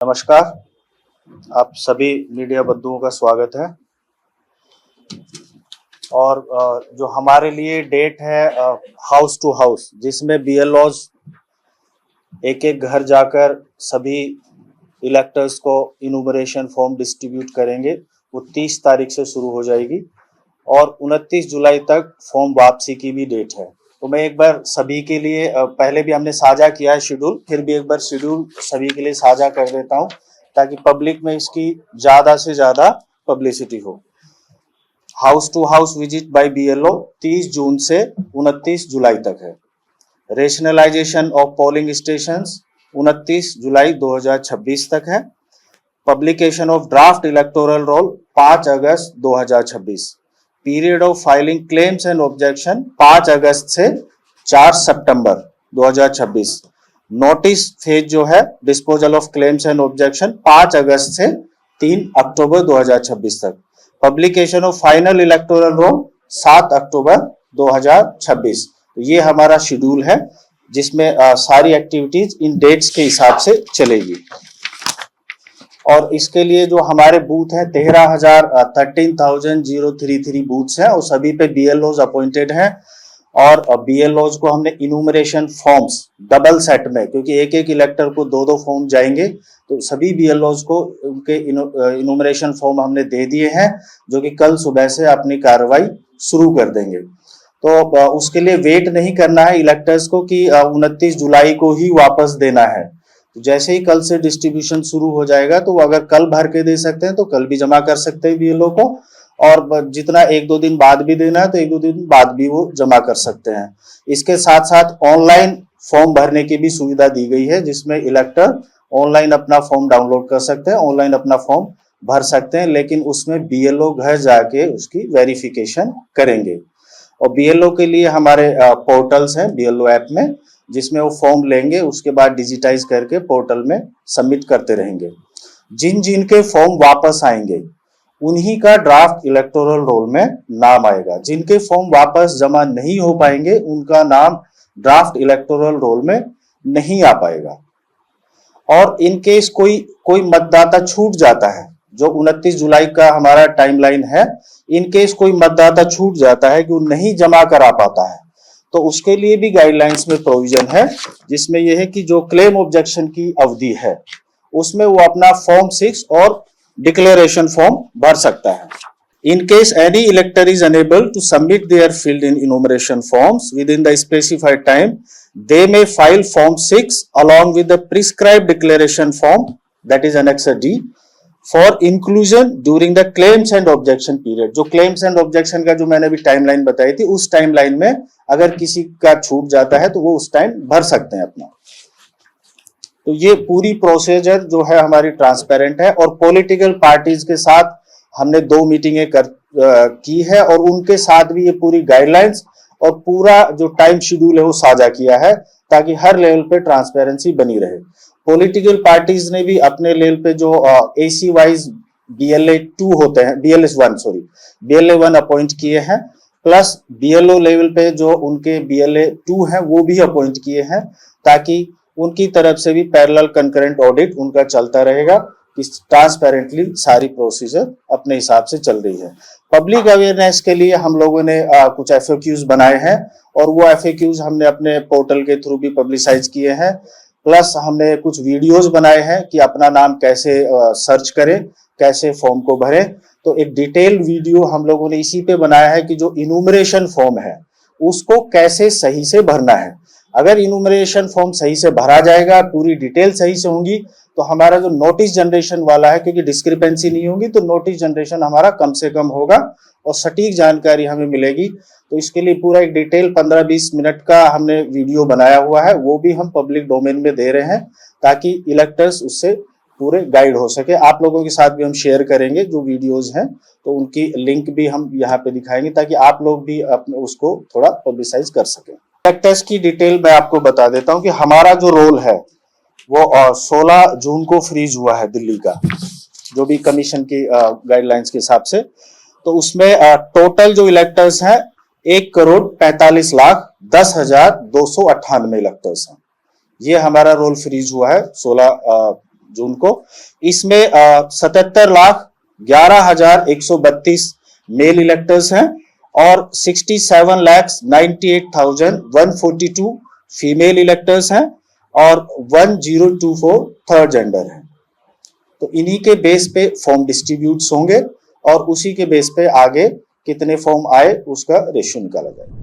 नमस्कार, आप सभी मीडिया बंधुओं का स्वागत है। और जो हमारे लिए डेट है हाउस टू हाउस, जिसमें BLOs एक एक घर जाकर सभी इलेक्टर्स को इनुमरेशन फॉर्म डिस्ट्रीब्यूट करेंगे। वो 30 तारीख से शुरू हो जाएगी और 29 जुलाई तक फॉर्म वापसी की भी डेट है। तो मैं एक बार सभी के लिए, पहले भी हमने साझा किया है शेड्यूल, फिर भी एक बार शेड्यूल सभी के लिए साझा कर देता हूँ ताकि पब्लिक में इसकी ज्यादा से ज्यादा पब्लिसिटी हो। House to house visit by BLO 30 जून से 29 जुलाई तक है। रेशनलाइजेशन ऑफ पोलिंग स्टेशंस 29 जुलाई 2026 तक है। Publication of draft electoral roll 5 अगस्त 2026। Period of filing claims and objection 5 अगस्त से 4 सितंबर 2026। नोटिस फेज जो है disposal of claims and objection 5 अगस्त से 3 अक्टूबर 2026 तक। Publication of final electoral roll 7 अक्टूबर 2026। तो ये हमारा शेड्यूल है जिसमें सारी एक्टिविटीज इन डेट्स के हिसाब से चलेगी। और इसके लिए जो हमारे बूथ है 13,033 बूथ्स हैं और सभी पे BLOs अपॉइंटेड हैं। और BLOs को हमने इनुमरेशन फॉर्म्स डबल सेट में, क्योंकि एक एक इलेक्टर को दो फॉर्म जाएंगे, तो सभी BLOs को उनके इनुमरेशन फॉर्म हमने दे दिए हैं, जो कि कल सुबह से अपनी कार्रवाई शुरू कर देंगे। तो उसके लिए वेट नहीं करना है इलेक्टर्स को कि 29 जुलाई को ही वापस देना है। तो जैसे ही कल से डिस्ट्रीब्यूशन शुरू हो जाएगा तो वो अगर कल भर के दे सकते हैं तो कल भी जमा कर सकते हैं BLO को, और जितना 1-2 दिन बाद भी देना है तो 1-2 दिन बाद भी वो जमा कर सकते हैं। इसके साथ साथ ऑनलाइन फॉर्म भरने की भी सुविधा दी गई है, जिसमें इलेक्टर ऑनलाइन अपना फॉर्म डाउनलोड कर सकते हैं, ऑनलाइन अपना फॉर्म भर सकते हैं, लेकिन उसमें BLO घर जाके उसकी वेरिफिकेशन करेंगे। और BLO के लिए हमारे पोर्टल्स हैं BLO ऐप में, जिसमें वो फॉर्म लेंगे, उसके बाद डिजिटाइज करके पोर्टल में सबमिट करते रहेंगे। जिन जिन के फॉर्म वापस आएंगे उन्हीं का ड्राफ्ट इलेक्टोरल रोल में नाम आएगा। जिनके फॉर्म वापस जमा नहीं हो पाएंगे उनका नाम ड्राफ्ट इलेक्टोरल रोल में नहीं आ पाएगा। और इन केस कोई मतदाता छूट जाता है, जो 29 जुलाई का हमारा टाइमलाइन है, इन केस कोई मतदाता छूट जाता है कि वो नहीं जमा करा पाता है, तो उसके लिए भी गाइडलाइंस में प्रोविजन है, जिसमें यह है कि जो क्लेम ऑब्जेक्शन की अवधि है उसमें वो अपना फॉर्म 6 और डिक्लेरेशन फॉर्म भर सकता है। In case any elector is unable to submit their filled in enumeration forms within the specified time, they may file Form 6 along with the prescribed declaration form, that is Annexure D, for inclusion during the claims and objection period। जो claims and objection का जो मैंने अभी timeline बताई थी, उस timeline में अगर किसी का छूट जाता है तो वो उस टाइम भर सकते हैं अपना। तो ये पूरी प्रोसीजर जो है हमारी ट्रांसपेरेंट है। और पॉलिटिकल पार्टीज के साथ हमने 2 मीटिंगें की है और उनके साथ भी ये पूरी गाइडलाइंस और पूरा जो टाइम शेड्यूल है वो साझा किया है, ताकि हर लेवल पे ट्रांसपेरेंसी बनी रहे। पॉलिटिकल पार्टीज ने भी अपने लेवल पे जो AC वाइज BLA2 होते हैं, BLA1 अपॉइंट किए हैं, प्लस BLO लेवल पे जो उनके BLA2 हैं वो भी अपॉइंट किए हैं, ताकि उनकी तरफ से भी पैरेलल कंकरेंट ऑडिट उनका चलता रहेगा कि ट्रांसपेरेंटली सारी प्रोसीजर अपने हिसाब से चल रही है। पब्लिक अवेयरनेस के लिए हम लोगों ने कुछ FAQs बनाए हैं और वो FAQs हमने अपने पोर्टल के थ्रू भी पब्लिसाइज किए हैं, प्लस हमने कुछ वीडियोस बनाए हैं कि अपना नाम कैसे सर्च करें, कैसे फॉर्म को भरें। तो एक डिटेल वीडियो हम लोगों ने इसी पे बनाया है कि जो इनुमरेशन फॉर्म है उसको कैसे सही से भरना है। अगर इनुमरेशन फॉर्म सही से भरा जाएगा, पूरी डिटेल सही से होंगी, तो हमारा जो नोटिस जनरेशन वाला है, क्योंकि डिस्क्रिपेंसी नहीं होगी तो नोटिस जनरेशन हमारा कम से कम होगा और सटीक जानकारी हमें मिलेगी। तो इसके लिए पूरा एक डिटेल 15-20 मिनट का हमने वीडियो बनाया हुआ है, वो भी हम पब्लिक डोमेन में दे रहे हैं ताकि इलेक्टर्स उससे पूरे गाइड हो सके। आप लोगों के साथ भी हम शेयर करेंगे जो वीडियोज हैं, तो उनकी लिंक भी हम यहाँ पे दिखाएंगे ताकि आप लोग भी अपने उसको थोड़ा पब्लिसाइज कर सकें। इलेक्टर्स की डिटेल मैं आपको बता देता हूँ कि हमारा जो रोल है वो 16 जून को फ्रीज हुआ है दिल्ली का, जो भी कमीशन की गाइडलाइंस के हिसाब से। तो उसमें टोटल जो इलेक्टर्स हैं 1,45,10,298 इलेक्टर्स हैं। ये हमारा रोल फ्रीज हुआ है 16 जून को। इसमें 77,11,132 मेल इलेक्टर्स हैं और 67,98,142 फीमेल इलेक्टर्स हैं और 1024 थर्ड जेंडर हैं। तो इन्हीं के बेस पे फॉर्म डिस्ट्रीब्यूट्स होंगे और उसी के बेस पे आगे कितने फॉर्म आए उसका रेशियो निकाला जाएगा।